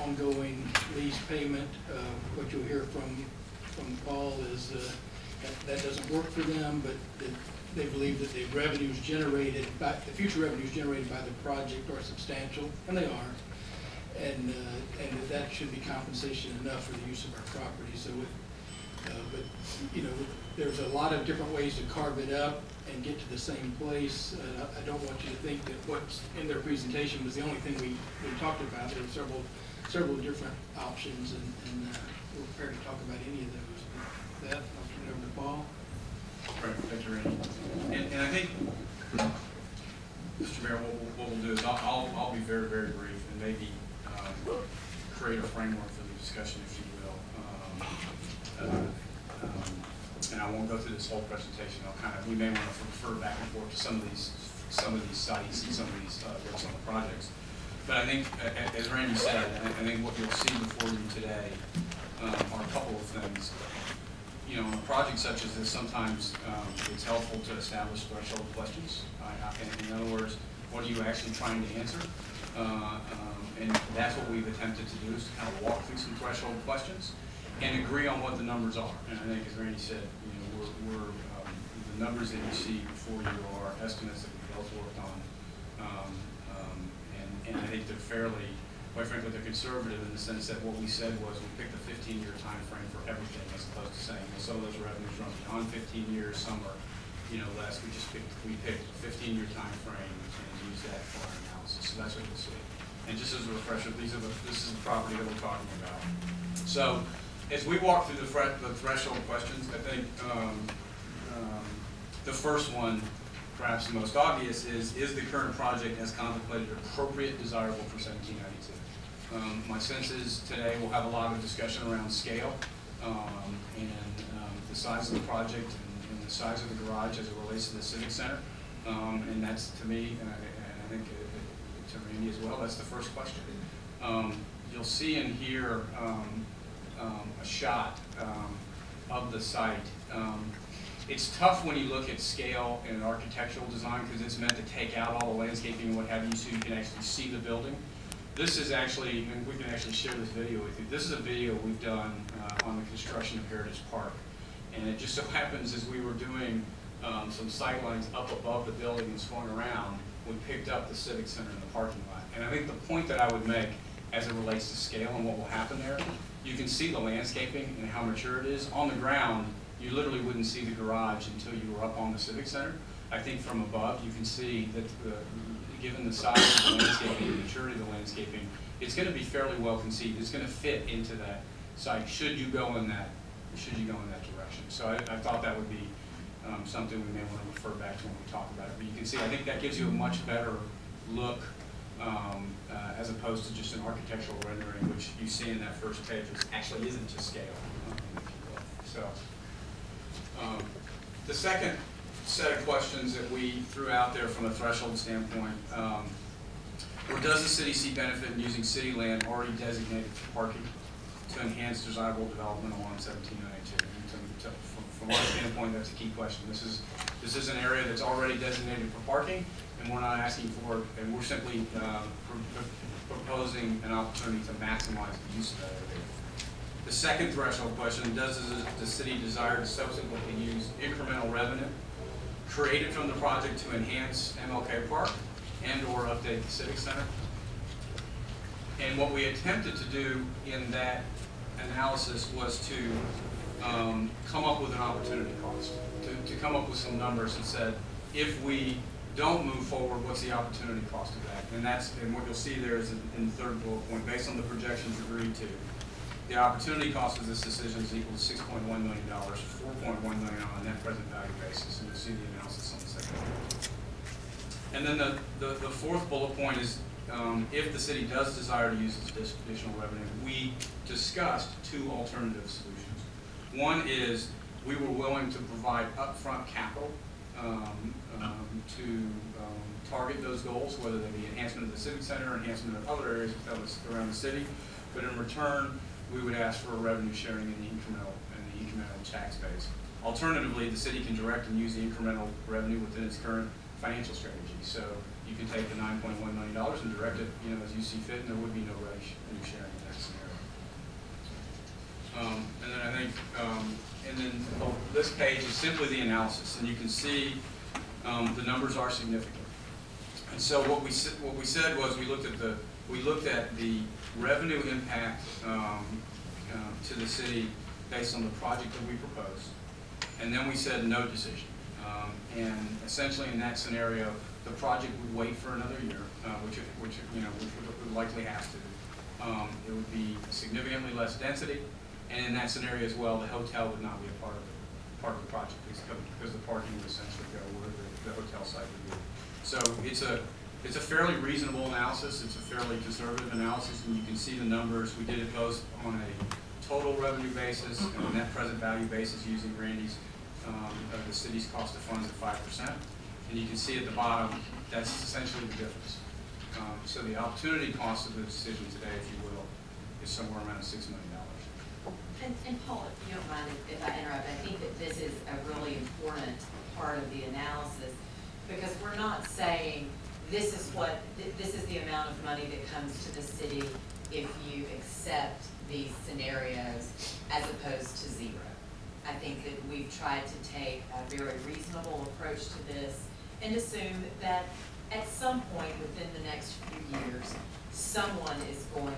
ongoing lease payment. What you'll hear from Paul is that doesn't work for them, but they believe that the revenues generated by the future revenues generated by the project are substantial, and they are, and that should be compensation enough for the use of our property. So, but you know, there's a lot of different ways to carve it up and get to the same place. I don't want you to think that what's in their presentation was the only thing we talked about. There were several different options, and we're prepared to talk about any of those. With that, I'll turn it over to Paul. Great, thank you, Randy. And I think, Mr. Mayor, what we'll do is I'll be very, very brief and maybe create a framework for the discussion, if you will. And I won't go through this whole presentation. We may want to refer back and forth to some of these sites and some of these works on the projects. But I think, as Randy said, I think what you'll see before you today are a couple of things. You know, on a project such as this, sometimes it's helpful to establish threshold questions. In other words, what are you actually trying to answer? And that's what we've attempted to do, is to kind of walk through some threshold questions and agree on what the numbers are. And I think, as Randy said, you know, the numbers that you see before you are estimates that we both worked on, and I think they're fairly, quite frankly, they're conservative in the sense that what we said was we picked a 15-year time frame for everything, as opposed to saying, well, some of those revenues run beyond 15 years, some are, you know, less. We picked a 15-year time frame and used that for our analysis. So that's what you'll see. And just as a refresher, this is the property that we're talking about. So as we walk through the threshold questions, I think the first one, perhaps the most obvious, is the current project as contemplated appropriate, desirable for 1792? My sense is today we'll have a lot of discussion around scale and the size of the project and the size of the garage as it relates to the Civic Center. And that's, to me, and I think to Randy as well, that's the first question. You'll see and hear a shot of the site. It's tough when you look at scale in an architectural design because it's meant to take out all the landscaping and what have you so you can actually see the building. This is actually, and we can actually share this video with you, this is a video we've done on the construction of Heritage Park. And it just so happens as we were doing some sight lines up above the building and swung around, we picked up the Civic Center in the parking lot. And I think the point that I would make as it relates to scale and what will happen there, you can see the landscaping and how mature it is. On the ground, you literally wouldn't see the garage until you were up on the Civic Center. I think from above, you can see that given the size of the landscaping, the maturity of the landscaping, it's going to be fairly well conceived. It's going to fit into that site should you go in that direction. So I thought that would be something we may want to refer back to when we talk about it. But you can see, I think that gives you a much better look as opposed to just an architectural rendering, which you see in that first page, which actually isn't to scale, if you will. So the second set of questions that we threw out there from a threshold standpoint were, does the city see benefit in using city land already designated for parking to enhance desirable development along 1792? From our standpoint, that's a key question. This is an area that's already designated for parking, and we're not asking for it, and we're simply proposing an opportunity to maximize the use of that area. The second threshold question, does the city desire to subsequently use incremental revenue created from the project to enhance MLK Park and or update the Civic Center? And what we attempted to do in that analysis was to come up with an opportunity cost, to come up with some numbers and said, if we don't move forward, what's the opportunity cost of that? And what you'll see there is in the third bullet point, based on the projections agreed to, the opportunity cost of this decision is equal to $6.1 million, $4.1 million on a net present value basis, and you'll see the analysis on the second page. And then the fourth bullet point is, if the city does desire to use this additional revenue, we discussed two alternative solutions. One is we were willing to provide upfront capital to target those goals, whether they be enhancement of the Civic Center, enhancement of other areas around the city, but in return, we would ask for a revenue sharing in the incremental tax base. Alternatively, the city can direct and use the incremental revenue within its current financial strategy. So you can take the $9.1 million and direct it, as you see fit, and there would be no revenue sharing in that. page is simply the analysis, and you can see the numbers are significant. And so what we said was we looked at the revenue impact to the city based on the project that we proposed, and then we said no decision. And essentially in that scenario, the project would wait for another year, which would likely have to. It would be significantly less density, and in that scenario as well, the hotel would not be a part of the project because the parking would essentially go where the hotel site would be. So it's a fairly reasonable analysis. It's a fairly conservative analysis, and you can see the numbers. We did it both on a total revenue basis and a net present value basis using Randy's the city's cost of funds at 5%. And you can see at the bottom, that's essentially the difference. So the opportunity cost of the decision today, if you will, is somewhere around $6 million. And Paul, if you don't mind if I interrupt, I think that this is a really important part of the analysis, because we're not saying this is the amount of money that comes to the city if you accept these scenarios as opposed to zero. I think that we've tried to take a very reasonable approach to this and assume that at some point within the next few years, someone is going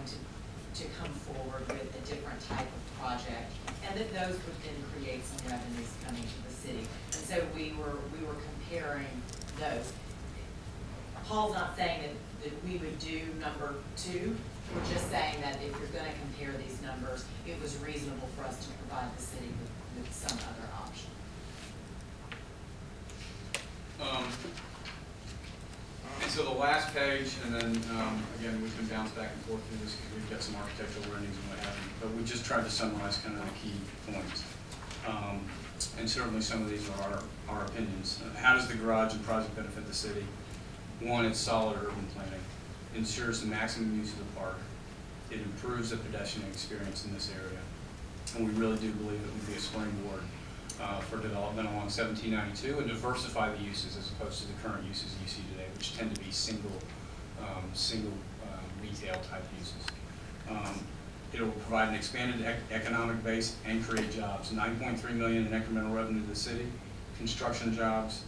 to come forward with a different type of project, and that those would then create some revenues coming to the city. And so we were comparing those. Paul's not saying that we would do number 2. We're just saying that if you're going to compare these numbers, it was reasonable for us to provide the city with some other option. And so the last page, and then again, we can bounce back and forth through this because we've got some architectural renderings and what have you, but we just tried to summarize kind of the key points. And certainly some of these are our opinions. How does the garage and project benefit the city? One, it's solid urban planning. Ensures the maximum use of the park. It improves the pedestrian experience in this area. And we really do believe it would be a springboard for development along 1792 and diversify the uses as opposed to the current uses you see today, which tend to be single retail type uses. It will provide an expanded economic base and create jobs. 9.3 million in incremental revenue to the city, construction jobs,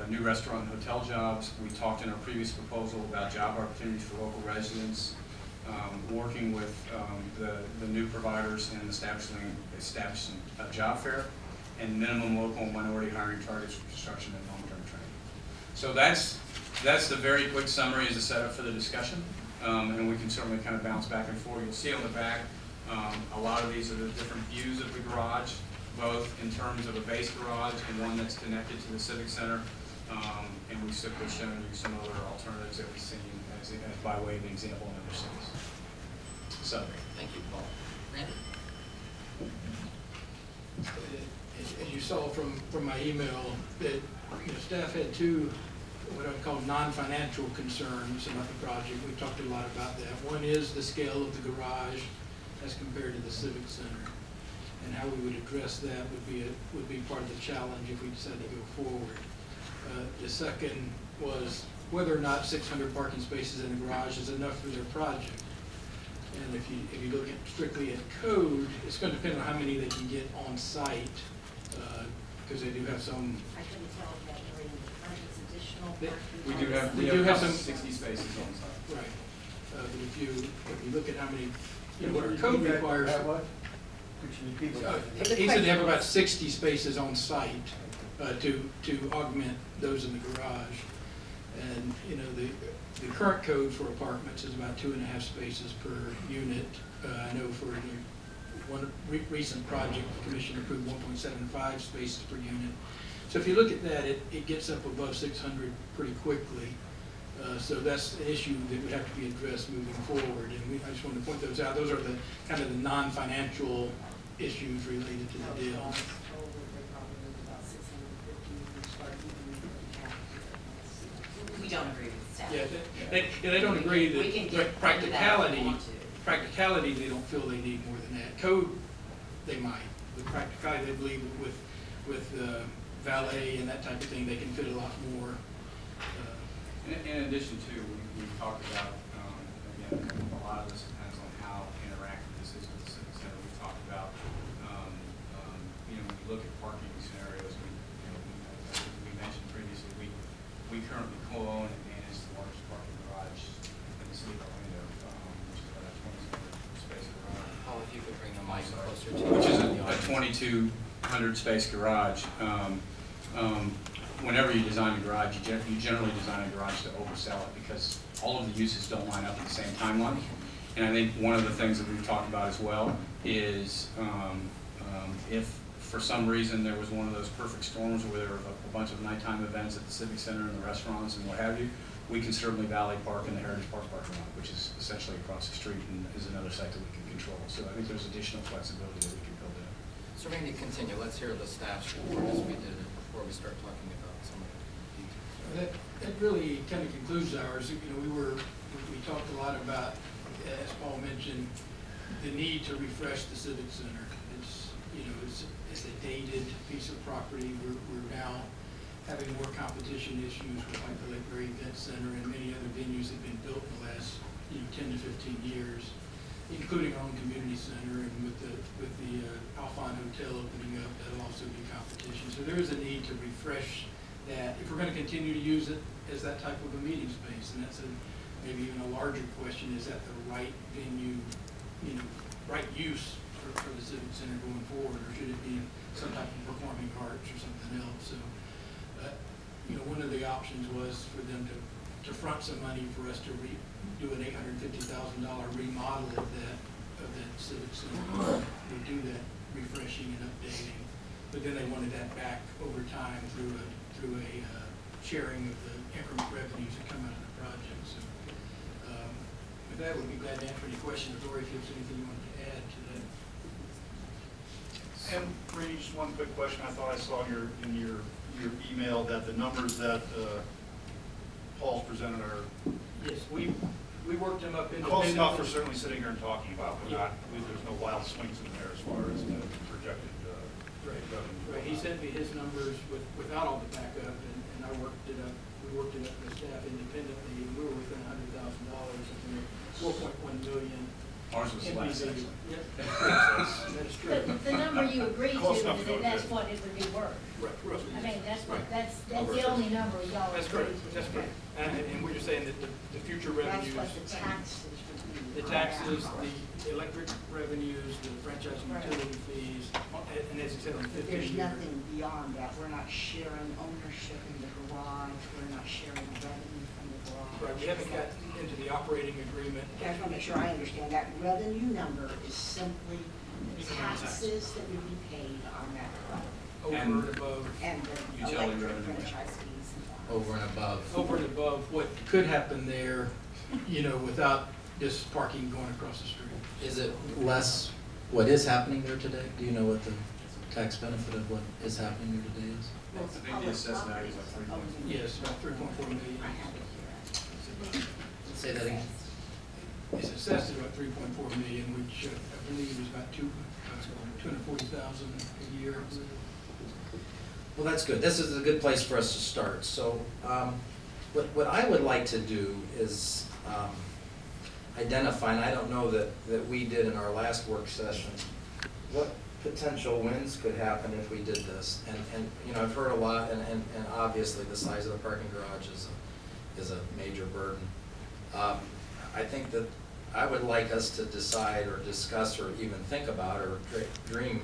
new restaurant and hotel jobs. We talked in our previous proposal about job opportunities for local residents, working with the new providers and establishing a job fair, and minimum local minority hiring targets for construction and long-term training. So that's the very quick summary as a setup for the discussion, and we can certainly kind of bounce back and forth. You'll see on the back, a lot of these are the different views of the garage, both in terms of a base garage and one that's connected to the Civic Center, and we've simply shown you some other alternatives that we've seen as by way of example in other cities. So, Thank you, Paul. Randy? As you saw from my email, that staff had 2 what I would call non-financial concerns about the project. We talked a lot about that. One is the scale of the garage as compared to the Civic Center, and how we would address that would be part of the challenge if we decided to go forward. The second was whether or not 600 parking spaces in the garage is enough for their project. And if you look strictly at code, it's going to depend on how many they can get on site, because they do have some. I couldn't tell if that really was additional They- parking. we do have some 60 spaces on site. Right. But if you look at how many, what our code requires. He said they have about 60 spaces on site to augment those in the garage. And, the current code for apartments is about 2.5 spaces per unit. I know for one recent project, the commission approved 1.75 spaces per unit. So if you look at that, it gets up above 600 pretty quickly. So that's an issue that would have to be addressed moving forward. And I just wanted to point those out. Those are the kind of the non-financial issues related to the deal. We don't agree with staff. Yeah, they don't agree We can that get practicality, into that if we want practicality, they don't feel they need more than that. Code, they might. With practicality, they believe with valet and that type of thing, they can fit a lot more. In addition to, we've talked about, again, a lot of this depends on how interactive this is with the Civic Center. We've talked about, when you look 2,200 space garage, whenever you design a garage, you generally design a garage to oversell it because all of the uses don't line up at the same timeline. And I think one of the things that we've talked about as well is if for some reason there was one of those perfect storms where there were a bunch of nighttime events at the Civic Center and the restaurants and what have you, we can certainly valet park in the Heritage Park parking lot, which is essentially across the street and is another site that we can control. So I think there's additional flexibility that we can build in. So Randy, continue. Let's hear the staff's report as we did it before we start talking about some of the details. That really kind of concludes ours. You know, we talked a lot about, as Paul mentioned, the need to refresh the Civic Center. It's a dated piece of property. We're now having more competition issues with like the Lake Berry Event Center and many other venues that have been built in the last 10 to 15 years, including our own community center, and with the Alphon Hotel opening up, that'll also be competition. So there is a need to refresh that if we're going to continue to use it as that type of a meeting space. And that's maybe even a larger question: is that the right venue, right use for the Civic Center going forward, or should it be some type of performing arts or something else? So, one of the options was for them to front some money for us to do an $850,000 remodel of that Civic Center. They do that refreshing and updating, but then they wanted that back over time through a sharing of the increment revenues that come out of the project. So, with that, we'd be glad to answer any questions, or if there's anything you wanted to add to that. And Randy, just one quick question. I thought I saw in your email that the numbers that Paul's presented are Yes, we worked them up close independently. enough for certainly sitting here and talking about, but there's no wild swings in there as far as the projected revenue. Right, he sent me his numbers without all the backup, and I worked it up. We worked it up with staff independently, and we were within $100,000, and we were 4.1 million. Ours was less, actually. Yep. That is true. The number you agreed Close to, enough to go that's good. what it would be worth. Right, roughly. I mean, that's Right. the only number y'all That's agreed correct, to. that's correct. And we're just saying that the future That's revenues, what the taxes would be. the taxes, the electric revenues, the franchise and Right. utility fees, and as you said, on 15 But there's year. nothing beyond that. We're not sharing ownership in the garage. We're not sharing revenue from the garage. Right, we haven't gotten into the operating agreement. Okay, I just want to make sure I understand that revenue number is simply the taxes that would be paid on that product Over And- and above, and the Utility electric revenue. franchise fees and all. Over and above. over and above what could happen there, without just parking going across the street. Is it less what is happening there today? Do you know what the tax benefit of what is happening there today is? Well, I it's think the public assessed value is property, like so- 3 Yes, about 3.4 million. I have it here. Say that again. It's assessed at about 3.4 million, which I believe is about 240,000 a year. Well, that's good. This is a good place for us to start. So what I would like to do is identify, and I don't know that we did in our last work session, what potential wins could happen if we did this. And I've heard a lot, and obviously the size of the parking garage is a major burden. I think that I would like us to decide or discuss or even think about or dream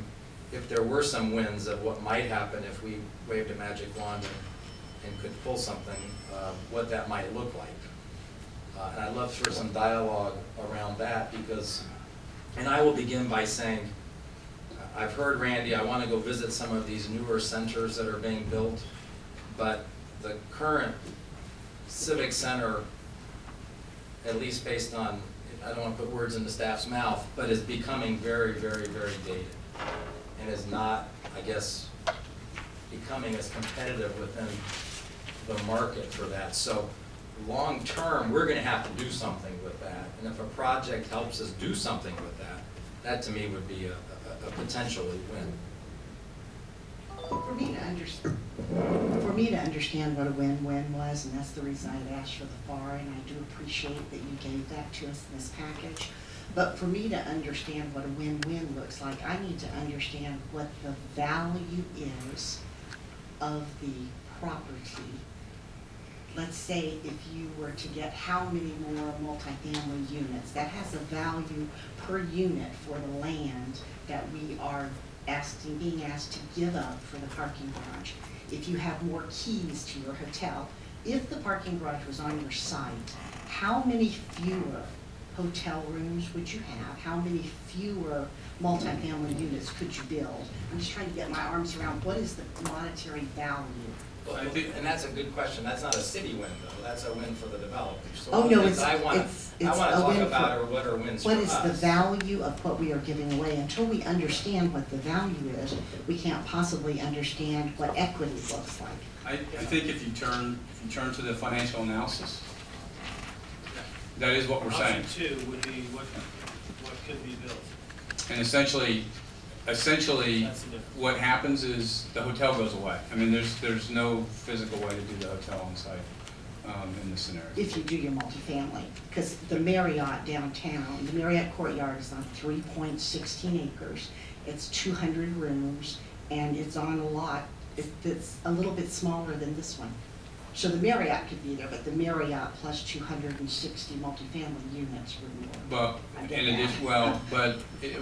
if there were some wins of what might happen if we waved a magic wand and could pull something, what that might look like. And I'd love for some dialogue around that because, and I will begin by saying, I've heard, Randy, I want to go visit some of these newer centers that are being built, but the current Civic Center, at least based on, I don't want to put words in the staff's mouth, but is becoming very, very, very dated and is not, I guess, becoming as competitive within the market for that. So long term, we're going to have to do something with that. And if a project helps us do something with that, that to me would be a potentially win. For me to understand what a win-win was, and that's the reason I had asked for the FAR, and I do appreciate that you gave that to us in this package. But for me to understand what a win-win looks like, I need to understand what the value is of the property. Let's say if you were to get how many more multifamily units, that has a value per unit for the land that we are being asked to give up for the parking garage. If you have more keys to your hotel, if the parking garage was on your site, how many fewer hotel rooms would you have? How many fewer multifamily units could you build? I'm just trying to get my arms around what is the monetary value? Well, I think- and that's a good question. That's not a city win, though. That's a win for the developer. So Oh, one of no, the things it's- I wanna it's a talk win about for- are what are wins for What us. is the value of what we are giving away? Until we understand what the value is, we can't possibly understand what equity looks like. I think if you turn to the financial analysis, that is what we're saying. Option 2 would be what could be built. And essentially, That's the difference. what happens is the hotel goes away. I mean, there's no physical way to do the hotel on site in this scenario. If you do your multifamily, because the Marriott downtown, the Marriott Courtyard is on 3.16 acres. It's 200 rooms, and it's on a lot that's a little bit smaller than this one. So the Marriott could be there, but the Marriott plus 260 multifamily units would work. But I get in addition, that.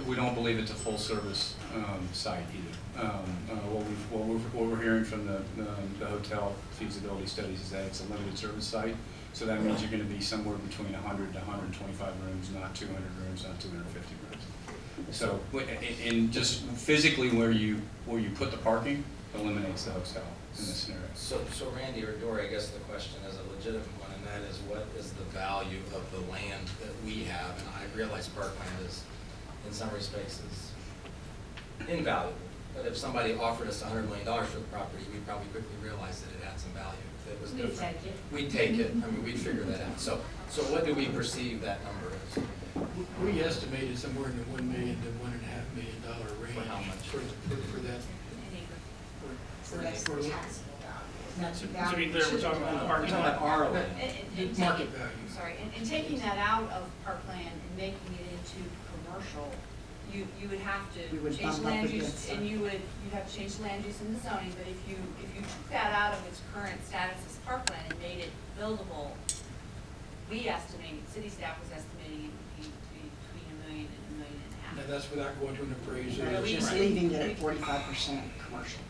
we don't believe it's a full-service site either. What we're hearing from the hotel feasibility studies is that it's a limited service site. So that means you're gonna be somewhere between 100 to 125 rooms, not 200 rooms, not 250 rooms. So, and just physically where you put the parking eliminates the hotel in this scenario. So Randy or Dory, I guess the question is a legitimate one, and that is what is the value of the land that we have? And I realize parkland is, in some respects, is invaluable. But if somebody offered us $100 million for the property, we'd probably quickly realize that it had some value. If it was We'd different. take it. We'd take it. I mean, we'd figure that out. So what do we perceive that number is? We estimated somewhere in the $1 million to $1.5 million range. For how much? For that. So that's the taxable value. Not the To value. be clear, we're talking about the parking lot. Our land. The market value. Sorry, and taking that out of parkland and making it into commercial, you would have We would to change bump up land use, against and that. you'd have to change the land use and the zoning, but if you took that out of its current status as parkland and made it buildable, we estimate, city staff was estimating it would be between $1 million and $1.5 million. Now, that's without going to an appraiser. Right, we- just leaving it at 45% commercial.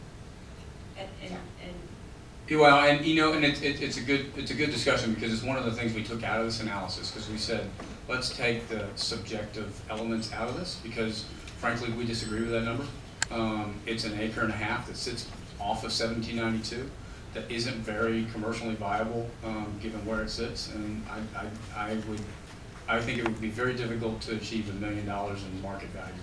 And Well, and and it's a good discussion because it's one of the things we took out of this analysis because we said, let's take the subjective elements out of this because frankly, we disagree with that number. It's an acre and a half that sits off of 1792 that isn't very commercially viable given where it sits, and I think it would be very difficult to achieve $1 million in market value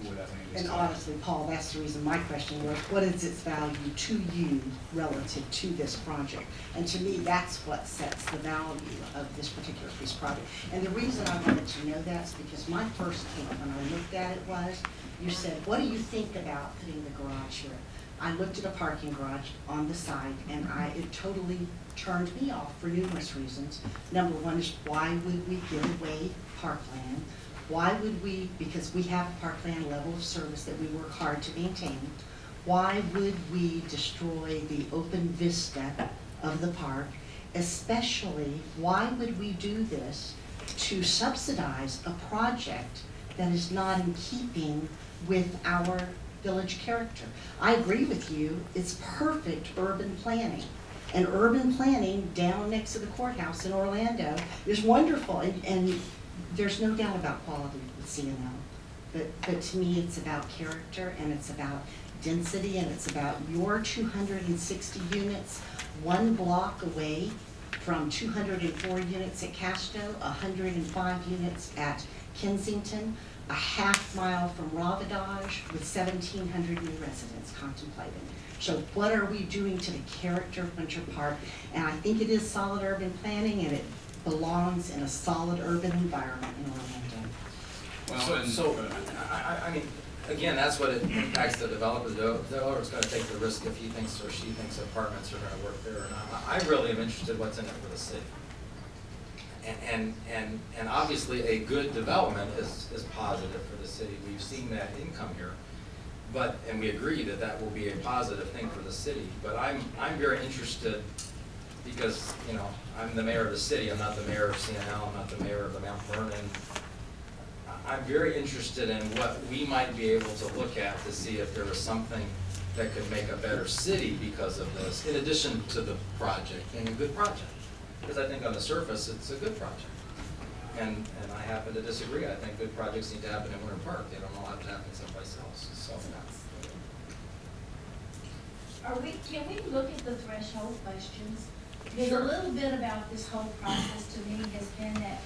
where that land is. And honestly, Paul, that's the reason my question was, what is its value to you relative to this project? And to me, that's what sets the value of this particular piece of property. And the reason I wanted to know that is because my first thought when I looked at it was, you said, what do you think about putting the garage here? I looked at a parking garage on the site and it totally turned me off for numerous reasons. Number one is why would we give away parkland? Why would we, because we have a parkland level of service that we work hard to maintain, why would we destroy the open vista of the park? Especially, why would we do this to subsidize a project that is not in keeping with our village character? I agree with you, it's perfect urban planning. And urban planning down next to the courthouse in Orlando is wonderful, and there's no doubt about quality with CNL. But to me, it's about character, and it's about density, and it's about your 260 units, one block away from 204 units at Casto, 105 units at Kensington, a half mile from Ravidage with 1,700 new residents contemplated. So what are we doing to the character of Winter Park? And I think it is solid urban planning, and it belongs in a solid urban environment in Orlando. Well, So, I mean, again, that's what it impacts the developer. The developer's gonna take the risk if he thinks or she thinks apartments are gonna work there or not. I really am interested what's in it for the city. And obviously, a good development is positive for the city. We've seen that income here. And we agree that that will be a positive thing for the city. But I'm very interested because, I'm the mayor of the city. I'm not the mayor of CNL. I'm not the mayor of the Mount Vernon. I'm very interested in what we might be able to look at to see if there was something that could make a better city because of this, in addition to the project being a good project. Because I think on the surface, it's a good project. And I happen to disagree. I think good projects need to happen in Winter Park. They don't allow it to happen someplace else, so. Can we look at the threshold questions? Because Sure. a little bit about this whole process to me has been that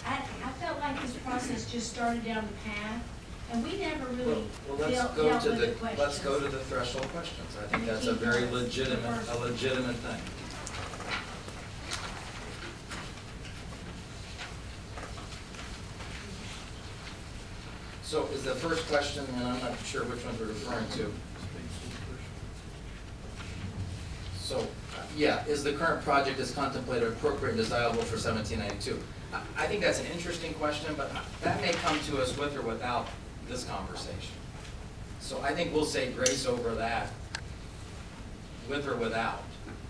I felt like this process just started down the path, and we never really Well, dealt let's go to with the questions. let's go to the threshold questions. I think We that's a keep very those. legitimate thing. So is the first question, and I'm not sure which ones we're referring to. So, yeah, is the current project as contemplated appropriate and desirable for 1792? I think that's an interesting question, but that may come to us with or without this conversation. So I think we'll say grace over that, with or without.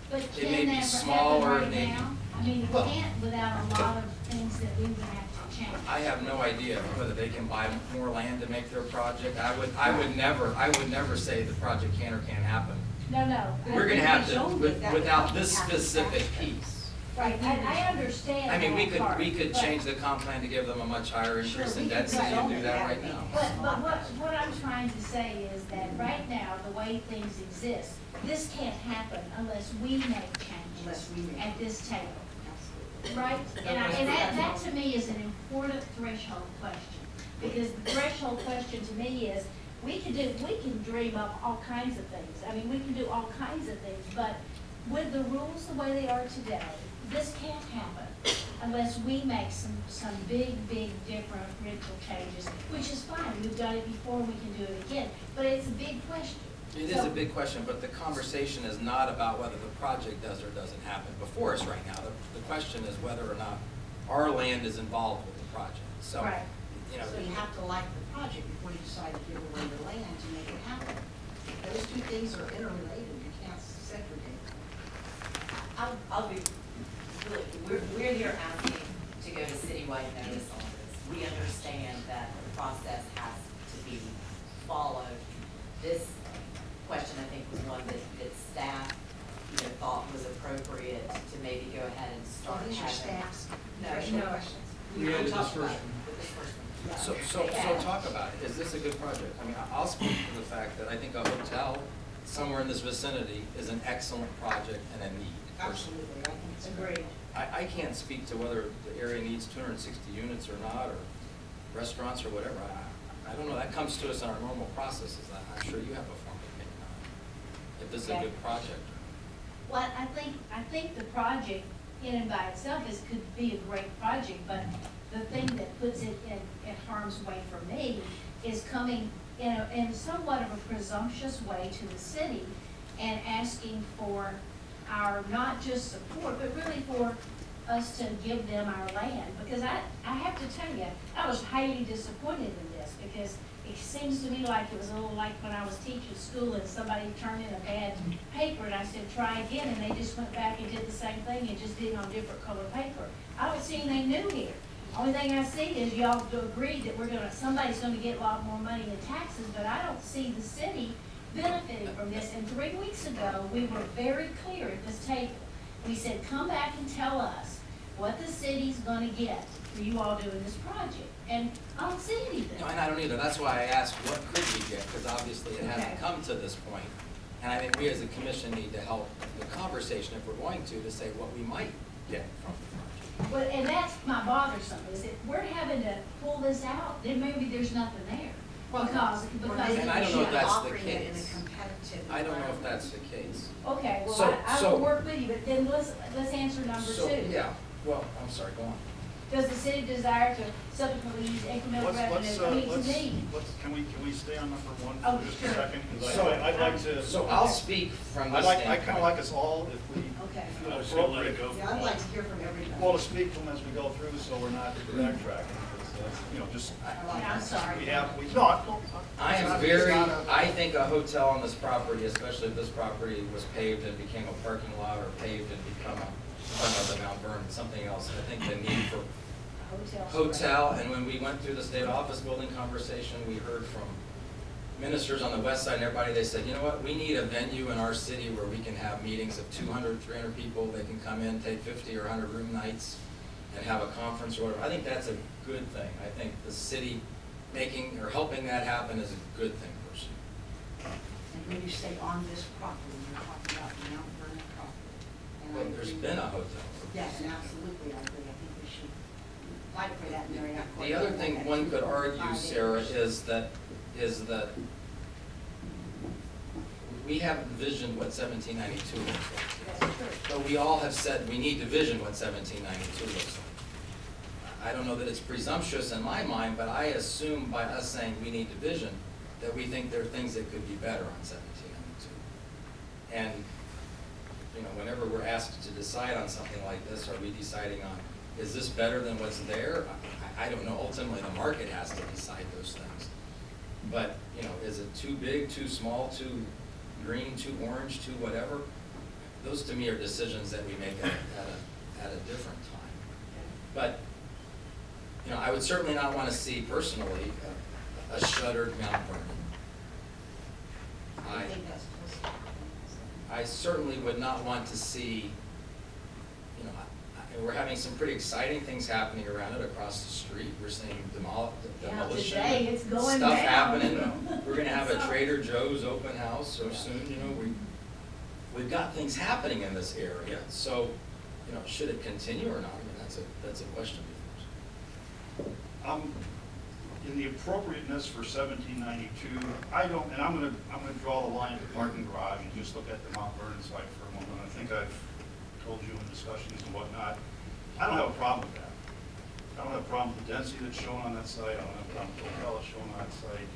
But It may can be that small or happen right maybe- now? I mean, it Well- can't without a lot of things that we would have to change. I have no idea whether they can buy more land to make their project. I would never say the project can or can't happen. No. We're gonna have to, don't think that would without have this to happen specific fast. piece. Right, I understand I mean, we that part, could but- change the comp plan to give them a much higher increase Sure, in we could density and zone do it that out right maybe. now. But what I'm trying to say is that right now, the way things exist, this can't happen unless we make changes Unless we make- at this table, Absolutely. right? And that to me is an important threshold question, because the threshold question to me is, we can dream up all kinds of things. I mean, we can do all kinds of things, but with the rules the way they are today, this can't happen unless we make some big differential changes, which is fine. We've done it before, we can do it again, but it's a big question. It is a big question, but the conversation is not about whether the project does or doesn't happen before us right now. The question is whether or not our land is involved with the project. So, Right. you know, So you have to like the project before you decide to give away the land to make it happen. Those two things are interrelated, you can't segregate them. I'll be, really, we're here asking to go to citywide notice on this. We understand that the process has to be followed. This question, I think, was one that staff, thought was appropriate to maybe go ahead and start Are these your having. staff's No, threshold no. questions? We added this talked about first it one. with this first one. so talk about it. Is this a good project? I mean, I'll speak to the fact that I think a hotel somewhere in this vicinity is an excellent project and a need. personally. Absolutely, I think it's Agreed. I can't speak to whether the area needs 260 units or not, or restaurants or whatever. I don't know, that comes to us in our normal processes. I'm sure you have a form of opinion on it, if this is a Okay. good project. Well, I think the project in and by itself could be a great project, but the thing that puts it in harm's way for me is coming in somewhat of a presumptuous way to the city and asking for our, not just support, but really for us to give them our land. Because I have to tell you, I was highly disappointed in this, because it seems to me like it was a little like when I was teaching school and somebody turned in a bad paper and I said, try again, and they just went back and did the same thing and just did it on different colored paper. I don't see anything new here. Only thing I see is y'all agreed that somebody's gonna get a lot more money in taxes, but I don't see the city benefiting from this. And 3 weeks ago, we were very clear at this table. We said, come back and tell us what the city's gonna get for you all doing this project. And I don't see anything. No, and I don't either. That's why I asked, what could we get? Because obviously it hasn't Okay. come to this point. And I think we as a commission need to help the conversation, if we're going to say what we might get from the project. Well, and that's my bothersome, is if we're having to pull this out, then maybe there's nothing there. Because And I don't know if that's the Offering it in a case. competitive I don't know if environment. that's the case. okay, So- well, I so- will work with you, but then let's answer number So, two. yeah, well, I'm sorry, go on. Does the city desire to subsequently use incremental revenue? I mean, to me, Can we stay on number one Oh, for just a sure. second? 'Cause So- I'd like to. So I'll speak from this I standpoint. kind of like us all, if we Okay. feel I was gonna let it appropriate, go. Yeah, I'd like to hear from everybody. well, to speak to them as we go through, so we're not backtracking. 'Cause, just, yeah, I'm sorry. we have, no, I it's am not- very, it's not a- I think a hotel on this property, especially if this property was paved and became a parking lot, or paved and become a, I don't know, the Mount Vernon, something else, I think the need for hotel. hotel, and when we went through the state office building conversation, we heard from ministers on the west side and everybody, they said, you know what, we need a venue in our city where we can have meetings of 200, 300 people, they can come in, take 50 or 100 room nights, and have a conference or whatever. I think that's a good thing. I think the city making, or helping that happen is a good thing personally. And when you say on this property, you're talking about the Mount Vernon property. And I Well, there's agree. been a hotel. Yes, and absolutely, I agree. I think we should fight for that in Marriott Court. The other thing one could argue, Sarah, is that we haven't envisioned what 1792 looks like. That's true. But we all have said we need to vision what 1792 looks like. I don't know that it's presumptuous in my mind, but I assume by us saying we need to vision, that we think there are things that could be better on 1792. And, you know, whenever we're asked to decide on something like this, are we deciding on, is this better than what's there? I don't know. Ultimately, the market has to decide those things. But, you know, is it too big, too small, too green, too orange, too whatever? Those to me are decisions that we make at a different time. But, you know, I would certainly not want to see personally a shuttered Mount Vernon. I think that's close. I certainly would not want to see, you know, we're having some pretty exciting things happening around it across the street. We're seeing demolition, today it's going stuff down. happening. We're gonna have a Trader Joe's open house so soon, you know, we've got things happening in this area. So, you know, should it continue or not? I mean, that's a question before us. In the appropriateness for 1792, I don't, and I'm gonna draw the line at the parking garage and just look at the Mount Vernon site for a moment. I think I've told you in discussions and whatnot, I don't have a problem with that. I don't have a problem with the density that's shown on that site. I don't have a problem with the hotel that's shown on that site.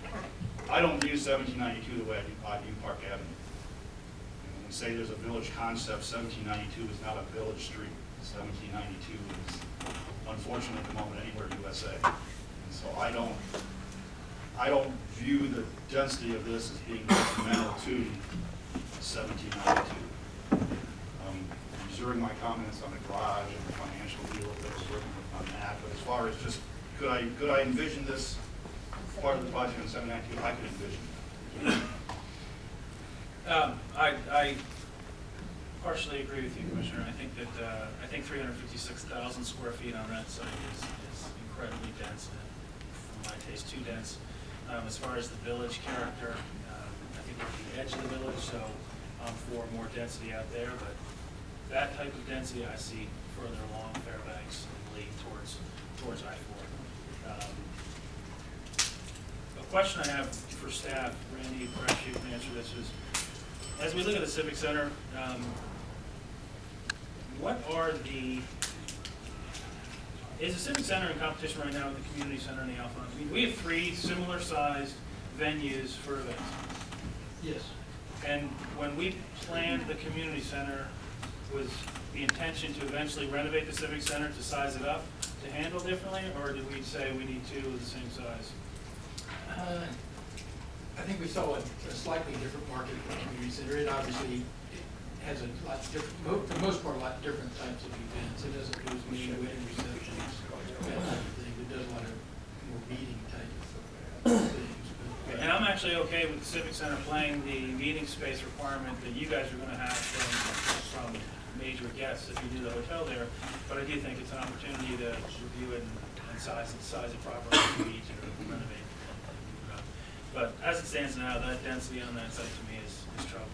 I don't view 1792 the way I view Park Avenue. And when we say there's a village concept, 1792 is not a village street. 1792 is, unfortunately, at the moment, anywhere USA. And so I don't view the density of this as being detrimental to 1792. Reserving my comments on the garage and the financial deal that we're working with on that, but as far as just, could I envision this part of the project in 1792? I could envision that. I partially agree with you, Commissioner. I think that, I think 356,000 square feet on that site is incredibly dense, and for my taste, too dense. As far as the village character, I think we're at the edge of the village, so I'm for more density out there, but that type of density I see further along Fairbanks and Lee towards I-4. A question I have for staff, Randy, perhaps you can answer this, is as we look at the Civic Center, is the Civic Center in competition right now with the Community Center and the Alpha? I mean, we have 3 similar sized venues for events. Yes. And when we planned the Community Center, was the intention to eventually renovate the Civic Center to size it up, to handle differently, or did we say we need 2 of the same size? I think we saw a slightly different market for the community center. It obviously has a lot different, for the most part, a lot different types of events. It doesn't do as many wedding receptions, that type of thing. It does a lot of more meeting type of things. And I'm actually okay with the Civic Center playing the meeting space requirement that you guys are gonna have from major guests if you do the hotel there. But I do think it's an opportunity to review it and size it properly if we need to renovate. But as it stands now, that density on that site to me is troubling.